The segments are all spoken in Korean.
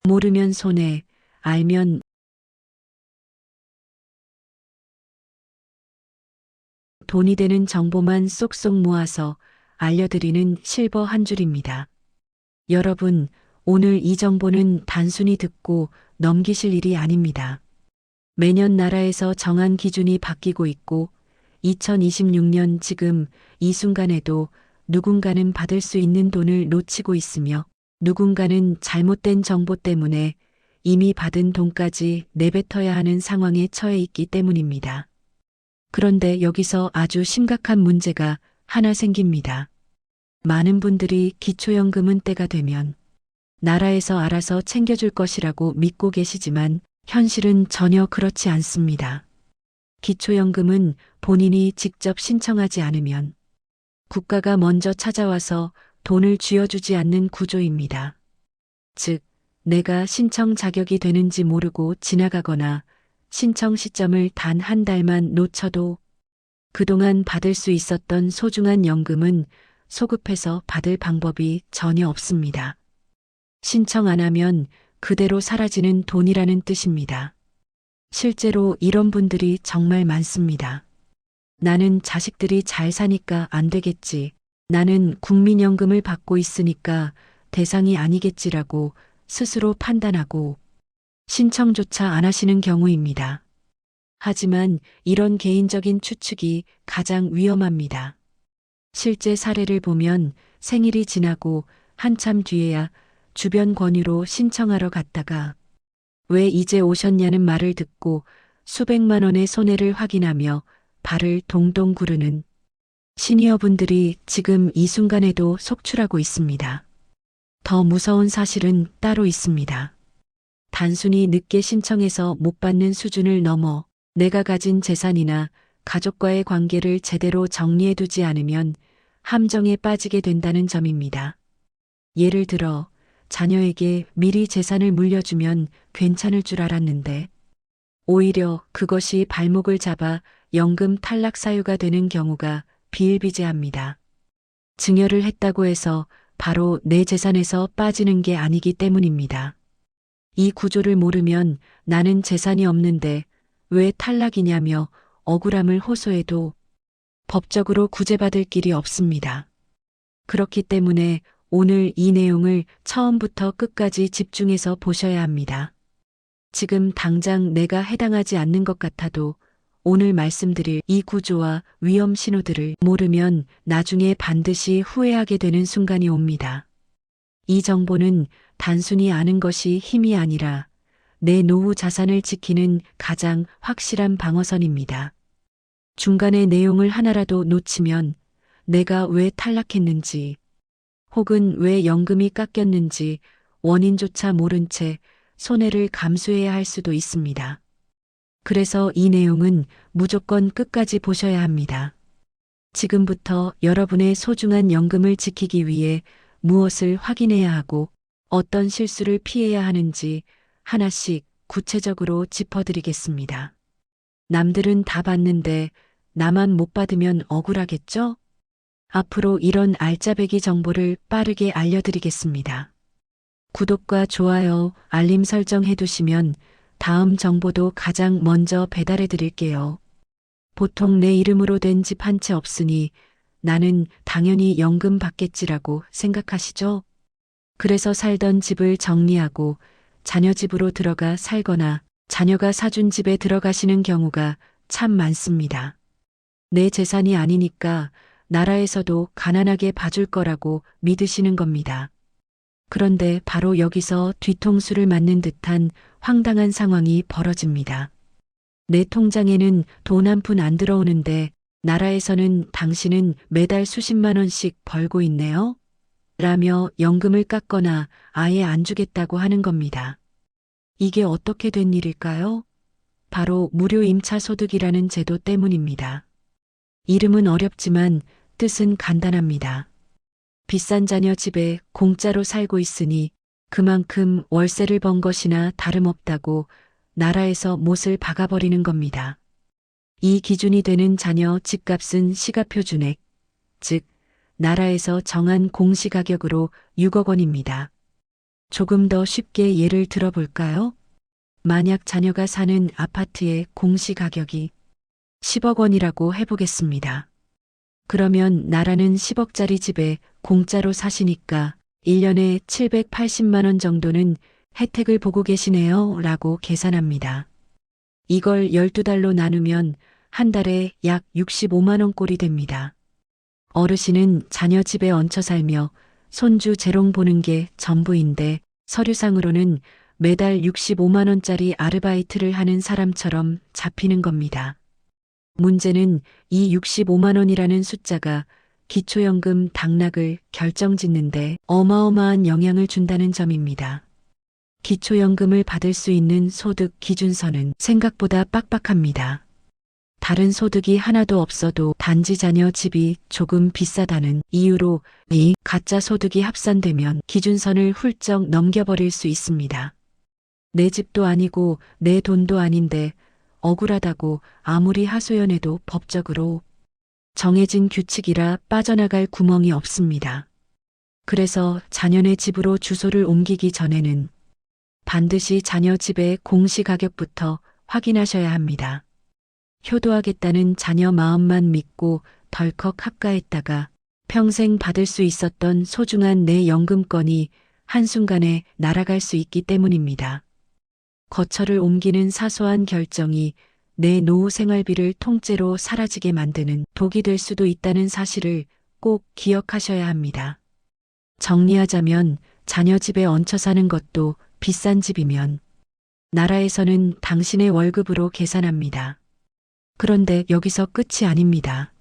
모르면 손해, 알면 돈이 되는 정보만 쏙쏙 모아서 알려드리는 실버 한 줄입니다. 여러분, 오늘 이 정보는 단순히 듣고 넘기실 일이 아닙니다. 매년 나라에서 정한 기준이 바뀌고 있고 2026년 지금 이 순간에도 누군가는 받을 수 있는 돈을 놓치고 있으며 누군가는 잘못된 정보 때문에 이미 받은 돈까지 내뱉어야 하는 상황에 처해 있기 때문입니다. 그런데 여기서 아주 심각한 문제가 하나 생깁니다. 많은 분들이 기초연금은 때가 되면 나라에서 알아서 챙겨줄 것이라고 믿고 계시지만 현실은 전혀 그렇지 않습니다. 기초연금은 본인이 직접 신청하지 않으면 국가가 먼저 찾아와서 돈을 쥐어주지 않는 구조입니다. 즉, 내가 신청 자격이 되는지 모르고 지나가거나 신청 시점을 단 한 달만 놓쳐도 그동안 받을 수 있었던 소중한 연금은 소급해서 받을 방법이 전혀 없습니다. 신청 안 하면 그대로 사라지는 돈이라는 뜻입니다. 실제로 이런 분들이 정말 많습니다. 나는 자식들이 잘 사니까 안 되겠지. 나는 국민연금을 받고 있으니까 대상이 아니겠지라고 스스로 판단하고 신청조차 안 하시는 경우입니다. 하지만 이런 개인적인 추측이 가장 위험합니다. 실제 사례를 보면 생일이 지나고 한참 뒤에야 주변 권유로 신청하러 갔다가 왜 이제 오셨냐는 말을 듣고 수백만 원의 손해를 확인하며 발을 동동 구르는 시니어분들이 지금 이 순간에도 속출하고 있습니다. 더 무서운 사실은 따로 있습니다. 단순히 늦게 신청해서 못 받는 수준을 넘어 내가 가진 재산이나 가족과의 관계를 제대로 정리해두지 않으면 함정에 빠지게 된다는 점입니다. 예를 들어 자녀에게 미리 재산을 물려주면 괜찮을 줄 알았는데 오히려 그것이 발목을 잡아 연금 탈락 사유가 되는 경우가 비일비재합니다. 증여를 했다고 해서 바로 내 재산에서 빠지는 게 아니기 때문입니다. 이 구조를 모르면 나는 재산이 없는데 왜 탈락이냐며 억울함을 호소해도 법적으로 구제받을 길이 없습니다. 그렇기 때문에 오늘 이 내용을 처음부터 끝까지 집중해서 보셔야 합니다. 지금 당장 내가 해당하지 않는 것 같아도 오늘 말씀드릴 이 구조와 위험 신호들을 모르면 나중에 반드시 후회하게 되는 순간이 옵니다. 이 정보는 단순히 아는 것이 힘이 아니라 내 노후 자산을 지키는 가장 확실한 방어선입니다. 중간에 내용을 하나라도 놓치면 내가 왜 탈락했는지 혹은 왜 연금이 깎였는지 원인조차 모른 채 손해를 감수해야 할 수도 있습니다. 그래서 이 내용은 무조건 끝까지 보셔야 합니다. 지금부터 여러분의 소중한 연금을 지키기 위해 무엇을 확인해야 하고 어떤 실수를 피해야 하는지 하나씩 구체적으로 짚어드리겠습니다. 남들은 다 받는데 나만 못 받으면 억울하겠죠? 앞으로 이런 알짜배기 정보를 빠르게 알려드리겠습니다. 구독과 좋아요, 알림 설정 해두시면 다음 정보도 가장 먼저 배달해 드릴게요. 보통 내 이름으로 된 집 한 채 없으니 나는 당연히 연금 받겠지라고 생각하시죠? 그래서 살던 집을 정리하고 자녀 집으로 들어가 살거나 자녀가 사준 집에 들어가시는 경우가 참 많습니다. 내 재산이 아니니까 나라에서도 가난하게 봐줄 거라고 믿으시는 겁니다. 그런데 바로 여기서 뒤통수를 맞는 듯한 황당한 상황이 벌어집니다. 내 통장에는 돈 한 푼 안 들어오는데 나라에서는 당신은 매달 수십만 원씩 벌고 있네요? 라며 연금을 깎거나 아예 안 주겠다고 하는 겁니다. 이게 어떻게 된 일일까요? 바로 무료 임차소득이라는 제도 때문입니다. 이름은 어렵지만 뜻은 간단합니다. 비싼 자녀 집에 공짜로 살고 있으니 그만큼 월세를 번 것이나 다름없다고 나라에서 못을 박아버리는 겁니다. 이 기준이 되는 자녀 집값은 시가표 준액, 즉 나라에서 정한 공시가격으로 6억 원입니다. 조금 더 쉽게 예를 들어볼까요? 만약 자녀가 사는 아파트의 공시가격이 10억 원이라고 해보겠습니다. 그러면 나라는 10억짜리 집에 공짜로 사시니까 1년에 780만 원 정도는 혜택을 보고 계시네요. 라고 계산합니다. 이걸 12달로 나누면 한 달에 약 65만 원 꼴이 됩니다. 어르신은 자녀 집에 얹혀 살며 손주 재롱 보는 게 전부인데 서류상으로는 매달 65만 원짜리 아르바이트를 하는 사람처럼 잡히는 겁니다. 문제는 이 65만 원이라는 숫자가 기초연금 당락을 결정짓는데 어마어마한 영향을 준다는 점입니다. 기초연금을 받을 수 있는 소득 기준선은 생각보다 빡빡합니다. 다른 소득이 하나도 없어도 단지 자녀 집이 조금 비싸다는 이유로 이 가짜 소득이 합산되면 기준선을 훌쩍 넘겨버릴 수 있습니다. 내 집도 아니고 내 돈도 아닌데 억울하다고 아무리 하소연해도 법적으로 정해진 규칙이라 빠져나갈 구멍이 없습니다. 그래서 자녀네 집으로 주소를 옮기기 전에는 반드시 자녀 집의 공시가격부터 확인하셔야 합니다. 효도하겠다는 자녀 마음만 믿고 덜컥 합가했다가 평생 받을 수 있었던 소중한 내 연금권이 한순간에 날아갈 수 있기 때문입니다. 거처를 옮기는 사소한 결정이 내 노후 생활비를 통째로 사라지게 만드는 독이 될 수도 있다는 사실을 꼭 기억하셔야 합니다. 정리하자면 자녀 집에 얹혀 사는 것도 비싼 집이면 나라에서는 당신의 월급으로 계산합니다. 그런데 여기서 끝이 아닙니다.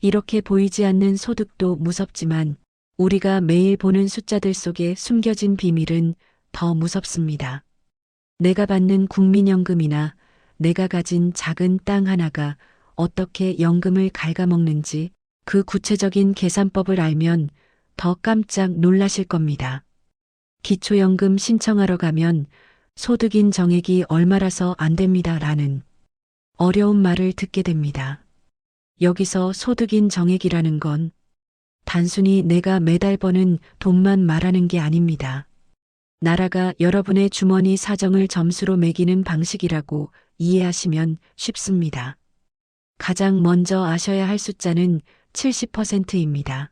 이렇게 보이지 않는 소득도 무섭지만 우리가 매일 보는 숫자들 속에 숨겨진 비밀은 더 무섭습니다. 내가 받는 국민연금이나 내가 가진 작은 땅 하나가 어떻게 연금을 갉아먹는지 그 구체적인 계산법을 알면 더 깜짝 놀라실 겁니다. 기초연금 신청하러 가면 소득인 정액이 얼마라서 안 됩니다. 라는 어려운 말을 듣게 됩니다. 여기서 소득인 정액이라는 건 단순히 내가 매달 버는 돈만 말하는 게 아닙니다. 나라가 여러분의 주머니 사정을 점수로 매기는 방식이라고 이해하시면 쉽습니다. 가장 먼저 아셔야 할 숫자는 70%입니다.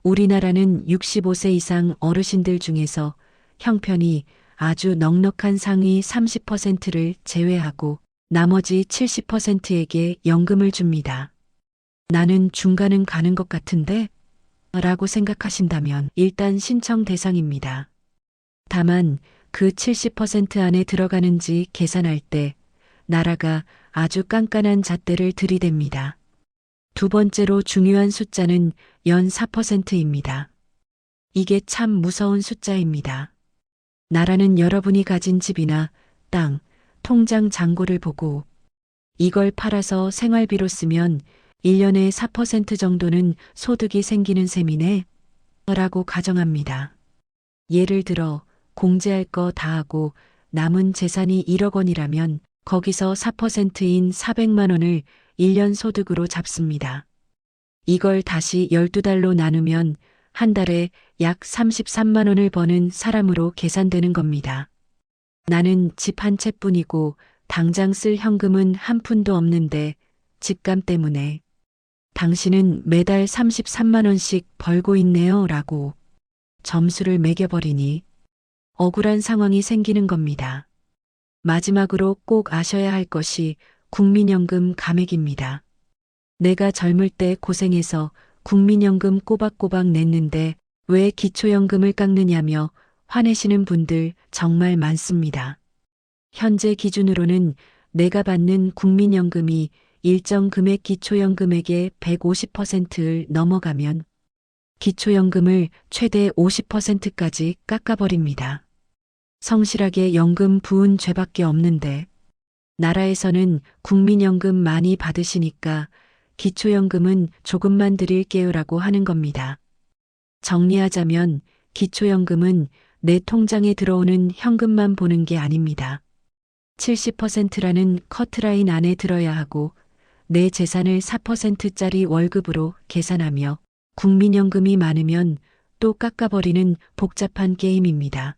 우리나라는 65세 이상 어르신들 중에서 형편이 아주 넉넉한 상위 30%를 제외하고 나머지 70%에게 연금을 줍니다. 나는 중간은 가는 것 같은데? 라고 생각하신다면 일단 신청 대상입니다. 다만 그 70% 안에 들어가는지 계산할 때 나라가 아주 깐깐한 잣대를 들이댑니다. 두 번째로 중요한 숫자는 연 4%입니다. 이게 참 무서운 숫자입니다. 나라는 여러분이 가진 집이나 땅, 통장 잔고를 보고 이걸 팔아서 생활비로 쓰면 1년에 4% 정도는 소득이 생기는 셈이네 라고 가정합니다. 예를 들어 공제할 거 다 하고 남은 재산이 1억 원이라면 거기서 4%인 400만 원을 1년 소득으로 잡습니다. 이걸 다시 12달로 나누면 한 달에 약 33만 원을 버는 사람으로 계산되는 겁니다. 나는 집 한 채뿐이고 당장 쓸 현금은 한 푼도 없는데 집값 때문에 당신은 매달 33만 원씩 벌고 있네요 라고 점수를 매겨버리니 억울한 상황이 생기는 겁니다. 마지막으로 꼭 아셔야 할 것이 국민연금 감액입니다. 내가 젊을 때 고생해서 국민연금 꼬박꼬박 냈는데 왜 기초연금을 깎느냐며 화내시는 분들 정말 많습니다. 현재 기준으로는 내가 받는 국민연금이 일정 금액 기초연금액의 150%를 넘어가면 기초연금을 최대 50%까지 깎아버립니다. 성실하게 연금 부은 죄밖에 없는데 나라에서는 국민연금 많이 받으시니까 기초연금은 조금만 드릴게요라고 하는 겁니다. 정리하자면 기초연금은 내 통장에 들어오는 현금만 보는 게 아닙니다. 70%라는 커트라인 안에 들어야 하고 내 재산을 4%짜리 월급으로 계산하며 국민연금이 많으면 또 깎아버리는 복잡한 게임입니다.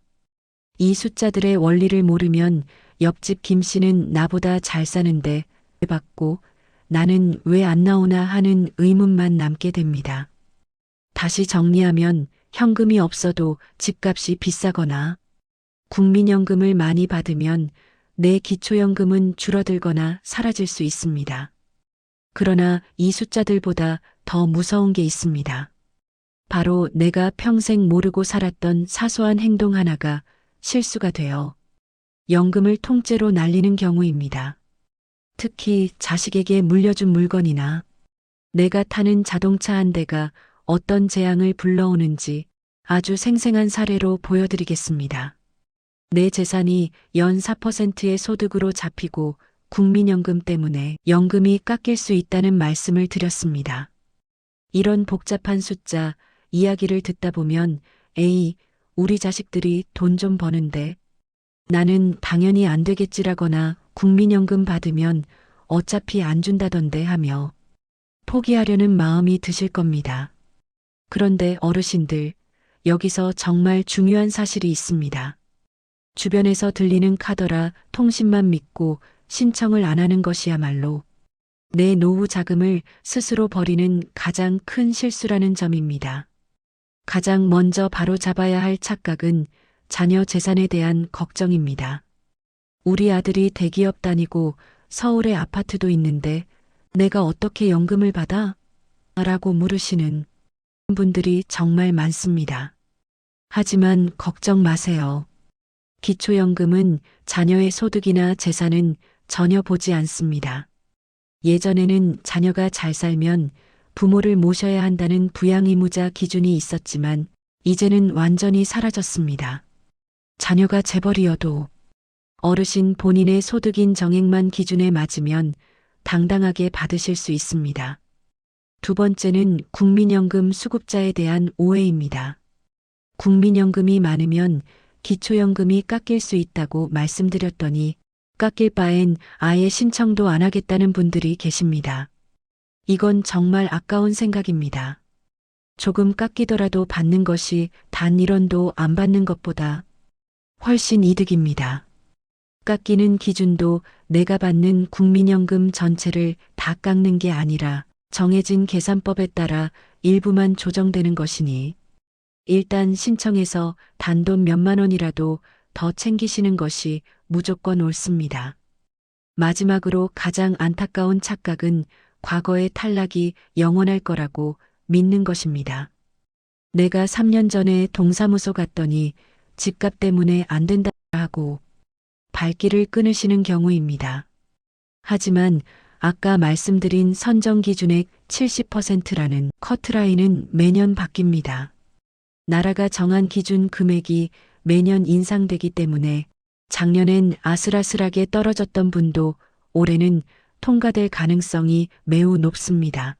이 숫자들의 원리를 모르면 옆집 김 씨는 나보다 잘 사는데 왜 받고 나는 왜 안 나오나 하는 의문만 남게 됩니다. 다시 정리하면 현금이 없어도 집값이 비싸거나 국민연금을 많이 받으면 내 기초연금은 줄어들거나 사라질 수 있습니다. 그러나 이 숫자들보다 더 무서운 게 있습니다. 바로 내가 평생 모르고 살았던 사소한 행동 하나가 실수가 되어 연금을 통째로 날리는 경우입니다. 특히 자식에게 물려준 물건이나 내가 타는 자동차 한 대가 어떤 재앙을 불러오는지 아주 생생한 사례로 보여드리겠습니다. 내 재산이 연 4%의 소득으로 잡히고 국민연금 때문에 연금이 깎일 수 있다는 말씀을 드렸습니다. 이런 복잡한 숫자 이야기를 듣다 보면 에이, 우리 자식들이 돈 좀 버는데 나는 당연히 안 되겠지라거나 국민연금 받으면 어차피 안 준다던데 하며 포기하려는 마음이 드실 겁니다. 그런데 어르신들, 여기서 정말 중요한 사실이 있습니다. 주변에서 들리는 카더라 통신만 믿고 신청을 안 하는 것이야말로 내 노후 자금을 스스로 버리는 가장 큰 실수라는 점입니다. 가장 먼저 바로 잡아야 할 착각은 자녀 재산에 대한 걱정입니다. 우리 아들이 대기업 다니고 서울에 아파트도 있는데 내가 어떻게 연금을 받아? 라고 물으시는 분들이 정말 많습니다. 하지만 걱정 마세요. 기초연금은 자녀의 소득이나 재산은 전혀 보지 않습니다. 예전에는 자녀가 잘 살면 부모를 모셔야 한다는 부양의무자 기준이 있었지만 이제는 완전히 사라졌습니다. 자녀가 재벌이어도 어르신 본인의 소득인 정액만 기준에 맞으면 당당하게 받으실 수 있습니다. 두 번째는 국민연금 수급자에 대한 오해입니다. 국민연금이 많으면 기초연금이 깎일 수 있다고 말씀드렸더니 깎일 바엔 아예 신청도 안 하겠다는 분들이 계십니다. 이건 정말 아까운 생각입니다. 조금 깎이더라도 받는 것이 단 1원도 안 받는 것보다 훨씬 이득입니다. 깎이는 기준도 내가 받는 국민연금 전체를 다 깎는 게 아니라 정해진 계산법에 따라 일부만 조정되는 것이니 일단 신청해서 단돈 몇만 원이라도 더 챙기시는 것이 무조건 옳습니다. 마지막으로 가장 안타까운 착각은 과거의 탈락이 영원할 거라고 믿는 것입니다. 내가 3년 전에 동사무소 갔더니 집값 때문에 안 된다 하고 발길을 끊으시는 경우입니다. 하지만 아까 말씀드린 선정 기준액 70%라는 커트라인은 매년 바뀝니다. 나라가 정한 기준 금액이 매년 인상되기 때문에 작년엔 아슬아슬하게 떨어졌던 분도 올해는 통과될 가능성이 매우 높습니다.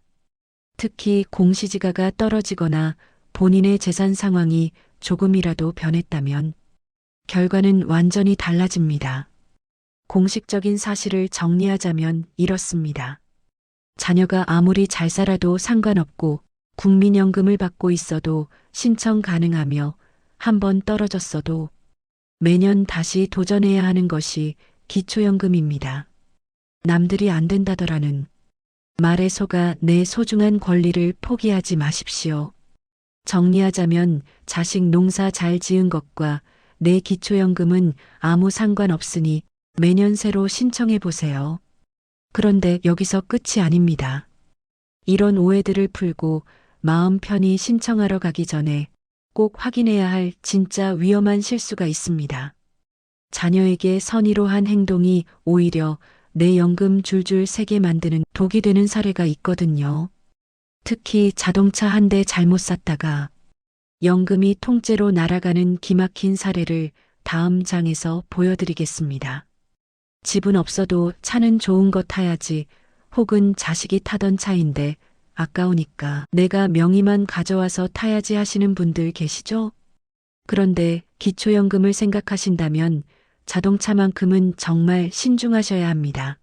특히 공시지가가 떨어지거나 본인의 재산 상황이 조금이라도 변했다면 결과는 완전히 달라집니다. 공식적인 사실을 정리하자면 이렇습니다. 자녀가 아무리 잘 살아도 상관없고 국민연금을 받고 있어도 신청 가능하며 한번 떨어졌어도 매년 다시 도전해야 하는 것이 기초연금입니다. 남들이 안 된다더라는 말에 속아 내 소중한 권리를 포기하지 마십시오. 정리하자면 자식 농사 잘 지은 것과 내 기초연금은 아무 상관없으니 매년 새로 신청해 보세요. 그런데 여기서 끝이 아닙니다. 이런 오해들을 풀고 마음 편히 신청하러 가기 전에 꼭 확인해야 할 진짜 위험한 실수가 있습니다. 자녀에게 선의로 한 행동이 오히려 내 연금 줄줄 새게 만드는 독이 되는 사례가 있거든요. 특히 자동차 한 대 잘못 샀다가 연금이 통째로 날아가는 기막힌 사례를 다음 장에서 보여드리겠습니다. 집은 없어도 차는 좋은 거 타야지, 혹은 자식이 타던 차인데 아까우니까 내가 명의만 가져와서 타야지 하시는 분들 계시죠? 그런데 기초연금을 생각하신다면 자동차만큼은 정말 신중하셔야 합니다.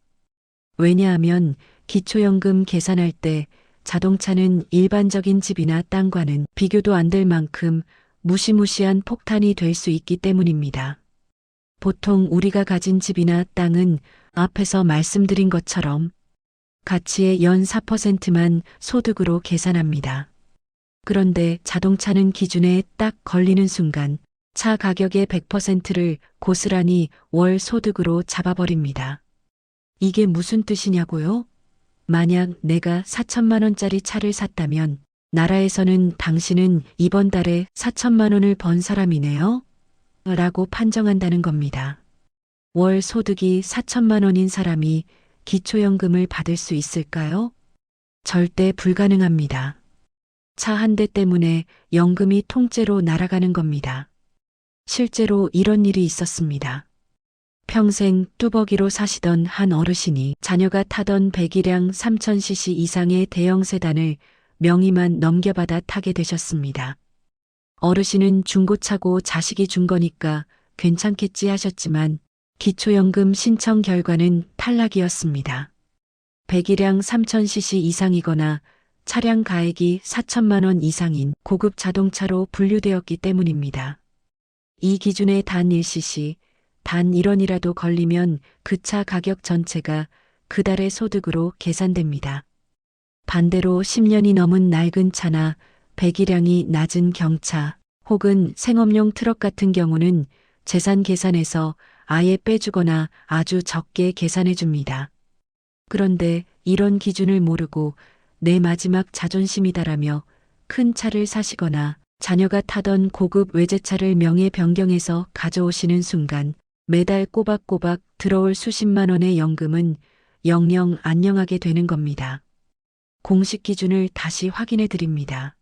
왜냐하면 기초연금 계산할 때 자동차는 일반적인 집이나 땅과는 비교도 안 될 만큼 무시무시한 폭탄이 될 수 있기 때문입니다. 보통 우리가 가진 집이나 땅은 앞에서 말씀드린 것처럼 가치의 연 4%만 소득으로 계산합니다. 그런데 자동차는 기준에 딱 걸리는 순간 차 가격의 100%를 고스란히 월 소득으로 잡아버립니다. 이게 무슨 뜻이냐고요? 만약 내가 4천만 원짜리 차를 샀다면 나라에서는 당신은 이번 달에 4천만 원을 번 사람이네요? 라고 판정한다는 겁니다. 월 소득이 4천만 원인 사람이 기초연금을 받을 수 있을까요? 절대 불가능합니다. 차 한 대 때문에 연금이 통째로 날아가는 겁니다. 실제로 이런 일이 있었습니다. 평생 뚜벅이로 사시던 한 어르신이 자녀가 타던 배기량 3000cc 이상의 대형 세단을 명의만 넘겨받아 타게 되셨습니다. 어르신은 중고차고 자식이 준 거니까 괜찮겠지 하셨지만 기초연금 신청 결과는 탈락이었습니다. 배기량 3000cc 이상이거나 차량 가액이 4천만 원 이상인 고급 자동차로 분류되었기 때문입니다. 이 기준에 단 1cc, 단 1원이라도 걸리면 그 차 가격 전체가 그 달의 소득으로 계산됩니다. 반대로 10년이 넘은 낡은 차나 배기량이 낮은 경차 혹은 생업용 트럭 같은 경우는 재산 계산에서 아예 빼주거나 아주 적게 계산해 줍니다. 그런데 이런 기준을 모르고 내 마지막 자존심이다라며 큰 차를 사시거나 자녀가 타던 고급 외제차를 명예 변경해서 가져오시는 순간 매달 꼬박꼬박 들어올 수십만 원의 연금은 영영 안녕하게 되는 겁니다. 공식 기준을 다시 확인해 드립니다.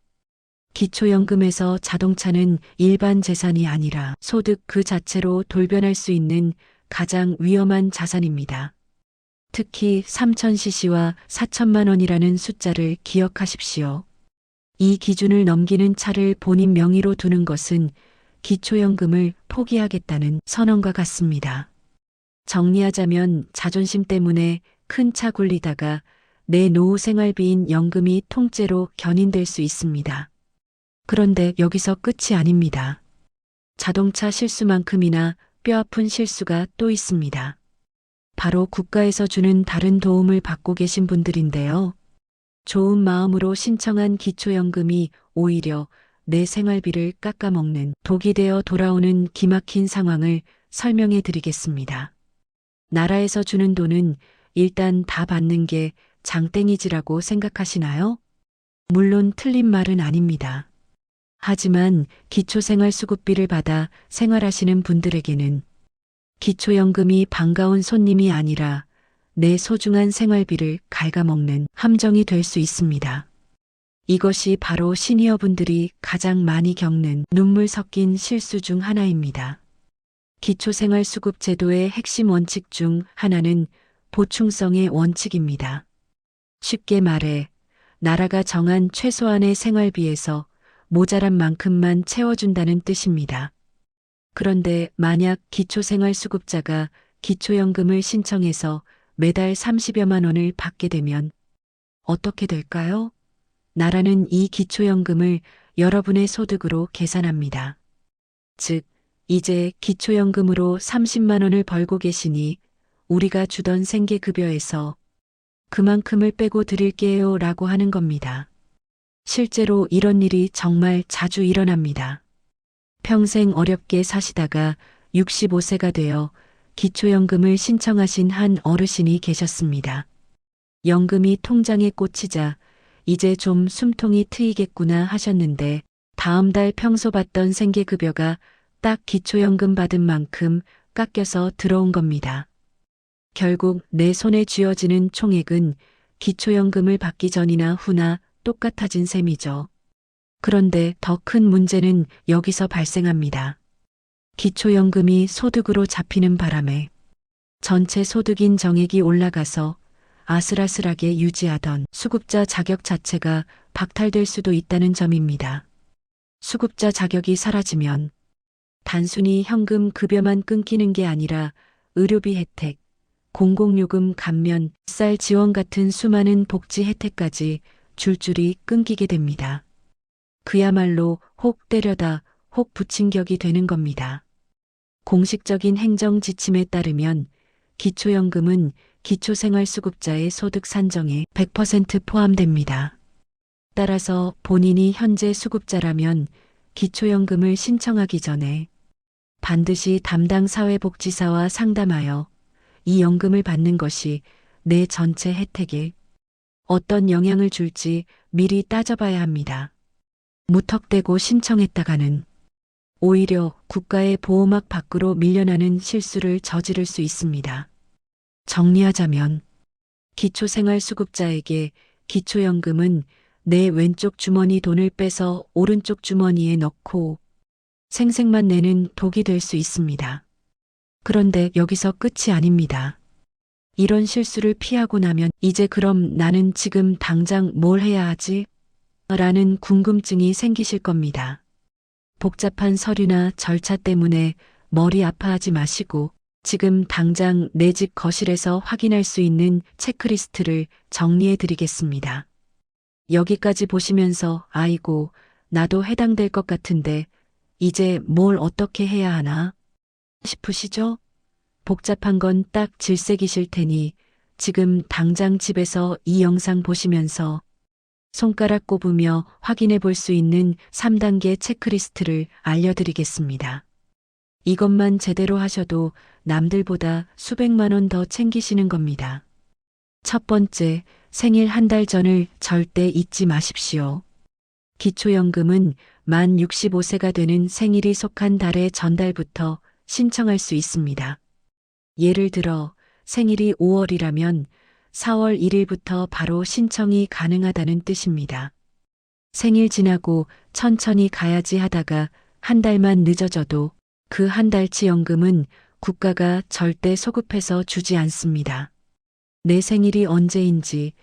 기초연금에서 자동차는 일반 재산이 아니라 소득 그 자체로 돌변할 수 있는 가장 위험한 자산입니다. 특히 3000cc와 4천만 원이라는 숫자를 기억하십시오. 이 기준을 넘기는 차를 본인 명의로 두는 것은 기초연금을 포기하겠다는 선언과 같습니다. 정리하자면 자존심 때문에 큰 차 굴리다가 내 노후 생활비인 연금이 통째로 견인될 수 있습니다. 그런데 여기서 끝이 아닙니다. 자동차 실수만큼이나 뼈아픈 실수가 또 있습니다. 바로 국가에서 주는 다른 도움을 받고 계신 분들인데요. 좋은 마음으로 신청한 기초연금이 오히려 내 생활비를 깎아먹는 독이 되어 돌아오는 기막힌 상황을 설명해 드리겠습니다. 나라에서 주는 돈은 일단 다 받는 게 장땡이지라고 생각하시나요? 물론 틀린 말은 아닙니다. 하지만 기초생활수급비를 받아 생활하시는 분들에게는 기초연금이 반가운 손님이 아니라 내 소중한 생활비를 갉아먹는 함정이 될 수 있습니다. 이것이 바로 시니어분들이 가장 많이 겪는 눈물 섞인 실수 중 하나입니다. 기초생활수급 제도의 핵심 원칙 중 하나는 보충성의 원칙입니다. 쉽게 말해 나라가 정한 최소한의 생활비에서 모자란 만큼만 채워준다는 뜻입니다. 그런데 만약 기초생활수급자가 기초연금을 신청해서 매달 30여만 원을 받게 되면 어떻게 될까요? 나라는 이 기초연금을 여러분의 소득으로 계산합니다. 즉, 이제 기초연금으로 30만 원을 벌고 계시니 우리가 주던 생계급여에서 그만큼을 빼고 드릴게요 라고 하는 겁니다. 실제로 이런 일이 정말 자주 일어납니다. 평생 어렵게 사시다가 65세가 되어 기초연금을 신청하신 한 어르신이 계셨습니다. 연금이 통장에 꽂히자 이제 좀 숨통이 트이겠구나 하셨는데 다음 달 평소 받던 생계급여가 딱 기초연금 받은 만큼 깎여서 들어온 겁니다. 결국 내 손에 쥐어지는 총액은 기초연금을 받기 전이나 후나 똑같아진 셈이죠. 그런데 더 큰 문제는 여기서 발생합니다. 기초연금이 소득으로 잡히는 바람에 전체 소득인 정액이 올라가서 아슬아슬하게 유지하던 수급자 자격 자체가 박탈될 수도 있다는 점입니다. 수급자 자격이 사라지면 단순히 현금 급여만 끊기는 게 아니라 의료비 혜택, 공공요금 감면, 쌀 지원 같은 수많은 복지 혜택까지 줄줄이 끊기게 됩니다. 그야말로 혹 때려다 혹 붙인 격이 되는 겁니다. 공식적인 행정 지침에 따르면 기초연금은 기초생활수급자의 소득 산정에 100% 포함됩니다. 따라서 본인이 현재 수급자라면 기초연금을 신청하기 전에 반드시 담당 사회복지사와 상담하여 이 연금을 받는 것이 내 전체 혜택에 어떤 영향을 줄지 미리 따져봐야 합니다. 무턱대고 신청했다가는 오히려 국가의 보호막 밖으로 밀려나는 실수를 저지를 수 있습니다. 정리하자면 기초생활수급자에게 기초연금은 내 왼쪽 주머니 돈을 빼서 오른쪽 주머니에 넣고 생색만 내는 독이 될 수 있습니다. 그런데 여기서 끝이 아닙니다. 이런 실수를 피하고 나면 이제 그럼 나는 지금 당장 뭘 해야 하지? 라는 궁금증이 생기실 겁니다. 복잡한 서류나 절차 때문에 머리 아파하지 마시고 지금 당장 내 집 거실에서 확인할 수 있는 체크리스트를 정리해 드리겠습니다. 여기까지 보시면서 아이고, 나도 해당될 것 같은데 이제 뭘 어떻게 해야 하나 싶으시죠? 복잡한 건 딱 질색이실 테니 지금 당장 집에서 이 영상 보시면서 손가락 꼽으며 확인해 볼 수 있는 3단계 체크리스트를 알려드리겠습니다. 이것만 제대로 하셔도 남들보다 수백만 원 더 챙기시는 겁니다. 첫 번째, 생일 한 달 전을 절대 잊지 마십시오. 기초연금은 만 65세가 되는 생일이 속한 달의 전달부터 신청할 수 있습니다. 예를 들어 생일이 5월이라면 4월 1일부터 바로 신청이 가능하다는 뜻입니다. 생일 지나고 천천히 가야지 하다가 한 달만 늦어져도 그 한 달치 연금은 국가가 절대 소급해서 주지 않습니다. 내 생일이 언제인지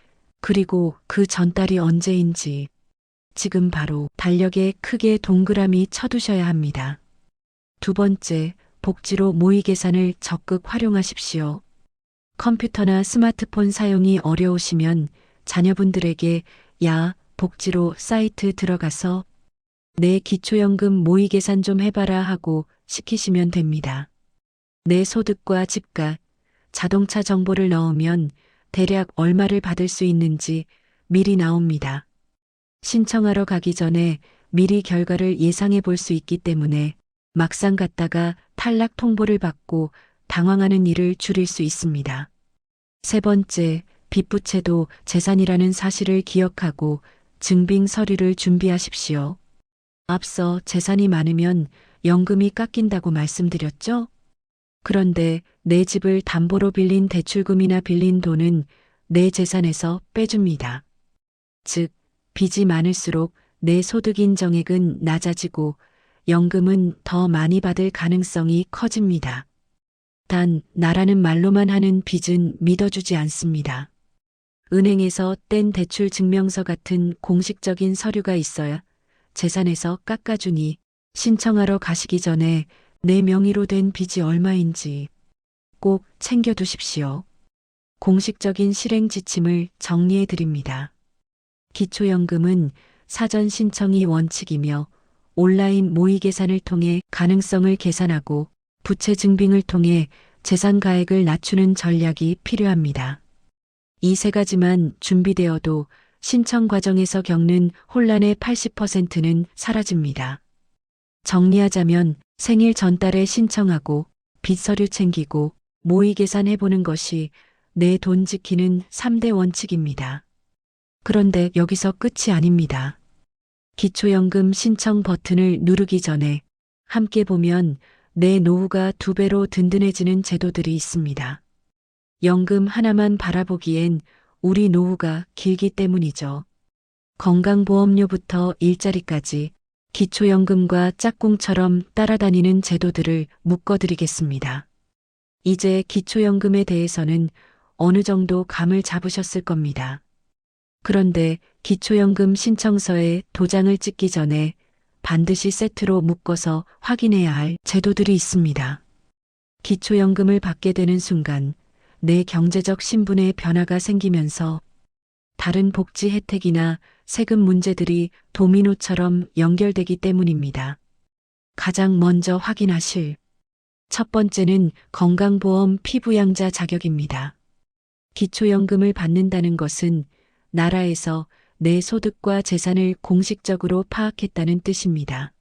그리고 그 전달이 언제인지 지금 바로 달력에 크게 동그라미 쳐두셔야 합니다. 두 번째, 복지로 모의 계산을 적극 활용하십시오. 컴퓨터나 스마트폰 사용이 어려우시면 자녀분들에게 야, 복지로 사이트 들어가서 내 기초연금 모의 계산 좀 해봐라 하고 시키시면 됩니다. 내 소득과 집값, 자동차 정보를 넣으면 대략 얼마를 받을 수 있는지 미리 나옵니다. 신청하러 가기 전에 미리 결과를 예상해 볼 수 있기 때문에 막상 갔다가 탈락 통보를 받고 당황하는 일을 줄일 수 있습니다. 세 번째, 빚부채도 재산이라는 사실을 기억하고 증빙 서류를 준비하십시오. 앞서 재산이 많으면 연금이 깎인다고 말씀드렸죠? 그런데 내 집을 담보로 빌린 대출금이나 빌린 돈은 내 재산에서 빼줍니다. 즉, 빚이 많을수록 내 소득 인정액은 낮아지고 연금은 더 많이 받을 가능성이 커집니다. 단, 나라는 말로만 하는 빚은 믿어주지 않습니다. 은행에서 뗀 대출 증명서 같은 공식적인 서류가 있어야 재산에서 깎아주니 신청하러 가시기 전에 내 명의로 된 빚이 얼마인지 꼭 챙겨두십시오. 공식적인 실행 지침을 정리해 드립니다. 기초연금은 사전 신청이 원칙이며 온라인 모의 계산을 통해 가능성을 계산하고 부채 증빙을 통해 재산 가액을 낮추는 전략이 필요합니다. 이 세 가지만 준비되어도 신청 과정에서 겪는 혼란의 80%는 사라집니다. 정리하자면 생일 전달에 신청하고 빚 서류 챙기고 모의 계산해보는 것이 내 돈 지키는 3대 원칙입니다. 그런데 여기서 끝이 아닙니다. 기초연금 신청 버튼을 누르기 전에 함께 보면 내 노후가 2배로 든든해지는 제도들이 있습니다. 연금 하나만 바라보기엔 우리 노후가 길기 때문이죠. 건강보험료부터 일자리까지 기초연금과 짝꿍처럼 따라다니는 제도들을 묶어드리겠습니다. 이제 기초연금에 대해서는 어느 정도 감을 잡으셨을 겁니다. 그런데 기초연금 신청서에 도장을 찍기 전에 반드시 세트로 묶어서 확인해야 할 제도들이 있습니다. 기초연금을 받게 되는 순간 내 경제적 신분의 변화가 생기면서 다른 복지 혜택이나 세금 문제들이 도미노처럼 연결되기 때문입니다. 가장 먼저 확인하실 첫 번째는 건강보험 피부양자 자격입니다. 기초연금을 받는다는 것은 나라에서 내 소득과 재산을 공식적으로 파악했다는 뜻입니다.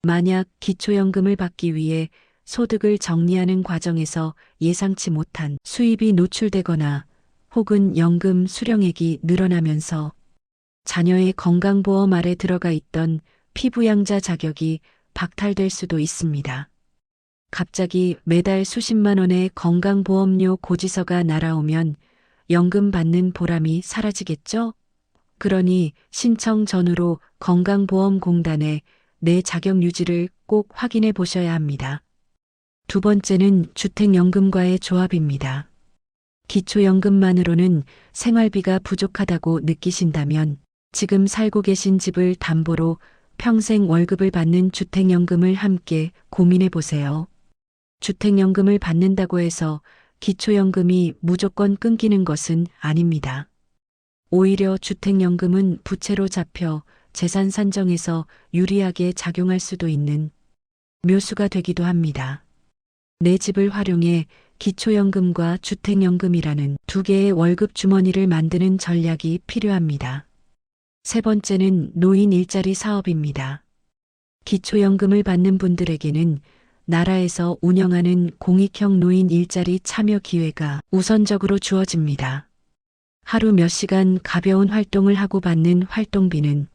만약 기초연금을 받기 위해 소득을 정리하는 과정에서 예상치 못한 수입이 노출되거나 혹은 연금 수령액이 늘어나면서 자녀의 건강보험 아래 들어가 있던 피부양자 자격이 박탈될 수도 있습니다. 갑자기 매달 수십만 원의 건강보험료 고지서가 날아오면 연금 받는 보람이 사라지겠죠? 그러니 신청 전후로 건강보험공단에 내 자격 유지를 꼭 확인해 보셔야 합니다. 두 번째는 주택연금과의 조합입니다. 기초연금만으로는 생활비가 부족하다고 느끼신다면 지금 살고 계신 집을 담보로 평생 월급을 받는 주택연금을 함께 고민해 보세요. 주택연금을 받는다고 해서 기초연금이 무조건 끊기는 것은 아닙니다. 오히려 주택연금은 부채로 잡혀 재산 산정에서 유리하게 작용할 수도 있는 묘수가 되기도 합니다. 내 집을 활용해 기초연금과 주택연금이라는 두 개의 월급 주머니를 만드는 전략이 필요합니다. 세 번째는 노인 일자리 사업입니다. 기초연금을 받는 분들에게는 나라에서 운영하는 공익형 노인 일자리 참여 기회가 우선적으로 주어집니다. 하루 몇 시간 가벼운 활동을 하고 받는 활동비는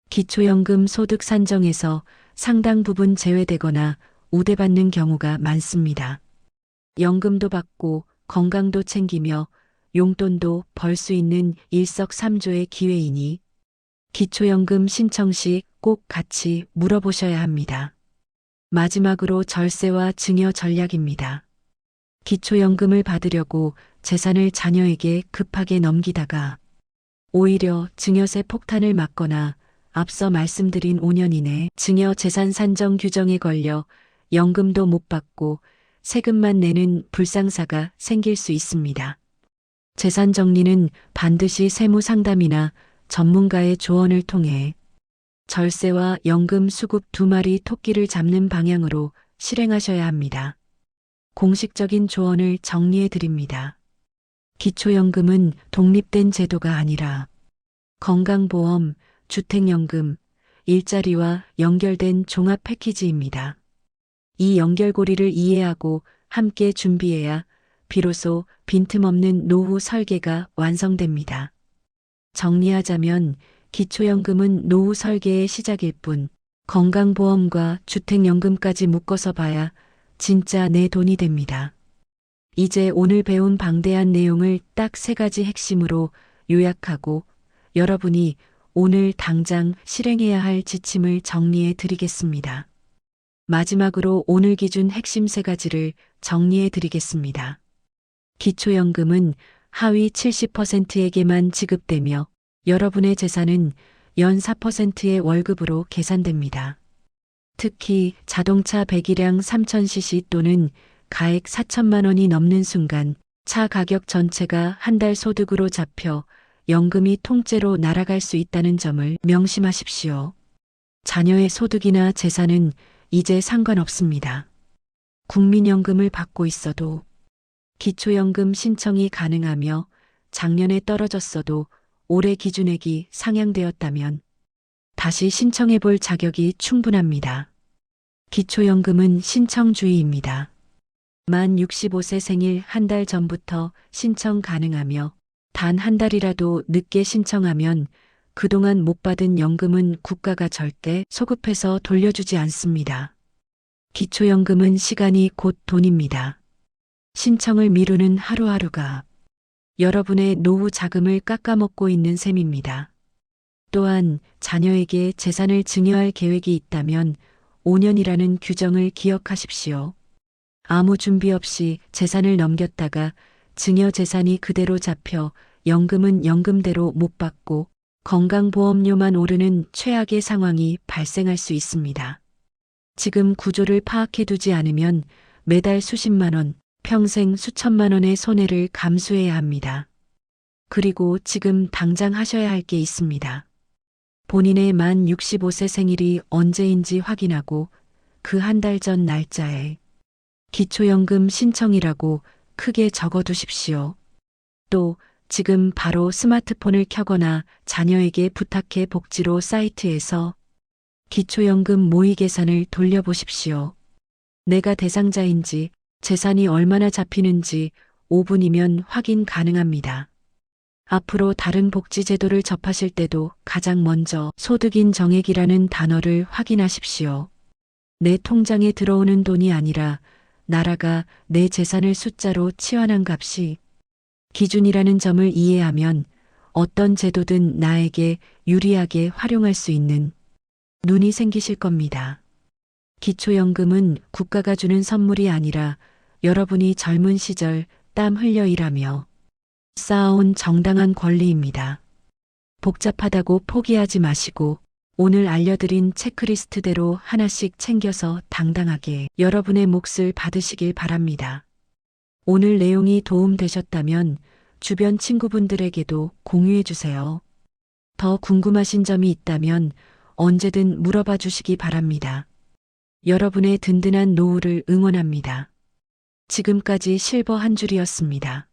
기초연금 소득 산정에서 상당 부분 제외되거나 우대받는 경우가 많습니다. 연금도 받고 건강도 챙기며 용돈도 벌 수 있는 일석삼조의 기회이니 기초연금 신청 시 꼭 같이 물어보셔야 합니다. 마지막으로 절세와 증여 전략입니다. 기초연금을 받으려고 재산을 자녀에게 급하게 넘기다가 오히려 증여세 폭탄을 맞거나 앞서 말씀드린 5년 이내 증여 재산 산정 규정에 걸려 연금도 못 받고 세금만 내는 불상사가 생길 수 있습니다. 재산 정리는 반드시 세무 상담이나 전문가의 조언을 통해 절세와 연금 수급 두 마리 토끼를 잡는 방향으로 실행하셔야 합니다. 공식적인 조언을 정리해 드립니다. 기초연금은 독립된 제도가 아니라 건강보험, 주택연금, 일자리와 연결된 종합 패키지입니다. 이 연결고리를 이해하고 함께 준비해야 비로소 빈틈없는 노후 설계가 완성됩니다. 정리하자면 기초연금은 노후 설계의 시작일 뿐 건강보험과 주택연금까지 묶어서 봐야 진짜 내 돈이 됩니다. 이제 오늘 배운 방대한 내용을 딱 3가지 핵심으로 요약하고 여러분이 오늘 당장 실행해야 할 지침을 정리해 드리겠습니다. 마지막으로 오늘 기준 핵심 3가지를 드리겠습니다. 기초연금은 하위 70%에게만 지급되며 여러분의 재산은 연 4%의 월급으로 계산됩니다. 특히 자동차 배기량 3000cc 또는 가액 4천만 원이 넘는 순간 차 가격 전체가 한 달 소득으로 잡혀 연금이 통째로 날아갈 수 있다는 점을 명심하십시오. 자녀의 소득이나 재산은 이제 상관없습니다. 국민연금을 받고 있어도 기초연금 신청이 가능하며 작년에 떨어졌어도 올해 기준액이 상향되었다면 다시 신청해 볼 자격이 충분합니다. 기초연금은 신청주의입니다. 만 65세 생일 한 달 전부터 신청 가능하며 단 한 달이라도 늦게 신청하면 그동안 못 받은 연금은 국가가 절대 소급해서 돌려주지 않습니다. 기초연금은 시간이 곧 돈입니다. 신청을 미루는 하루하루가 여러분의 노후 자금을 깎아먹고 있는 셈입니다. 또한 자녀에게 재산을 증여할 계획이 있다면 5년이라는 규정을 기억하십시오. 아무 준비 없이 재산을 넘겼다가 증여 재산이 그대로 잡혀 연금은 연금대로 못 받고 건강보험료만 오르는 최악의 상황이 발생할 수 있습니다. 지금 구조를 파악해 두지 않으면 매달 수십만 원, 평생 수천만 원의 손해를 감수해야 합니다. 그리고 지금 당장 하셔야 할 게 있습니다. 본인의 만 65세 생일이 언제인지 확인하고 그 한 달 전 날짜에 기초연금 신청이라고 크게 적어두십시오. 또 지금 바로 스마트폰을 켜거나 자녀에게 부탁해 복지로 사이트에서 기초연금 모의 계산을 돌려보십시오. 내가 대상자인지 재산이 얼마나 잡히는지 5분이면 확인 가능합니다. 앞으로 다른 복지제도를 접하실 때도 가장 먼저 소득인 정액이라는 단어를 확인하십시오. 내 통장에 들어오는 돈이 아니라 나라가 내 재산을 숫자로 치환한 값이 기준이라는 점을 이해하면 어떤 제도든 나에게 유리하게 활용할 수 있는 눈이 생기실 겁니다. 기초연금은 국가가 주는 선물이 아니라 여러분이 젊은 시절 땀 흘려 일하며 쌓아온 정당한 권리입니다. 복잡하다고 포기하지 마시고 오늘 알려드린 체크리스트대로 하나씩 챙겨서 당당하게 여러분의 몫을 받으시길 바랍니다. 오늘 내용이 도움되셨다면 주변 친구분들에게도 공유해 주세요. 더 궁금하신 점이 있다면 언제든 물어봐 주시기 바랍니다. 여러분의 든든한 노후를 응원합니다. 지금까지 실버 한 줄이었습니다.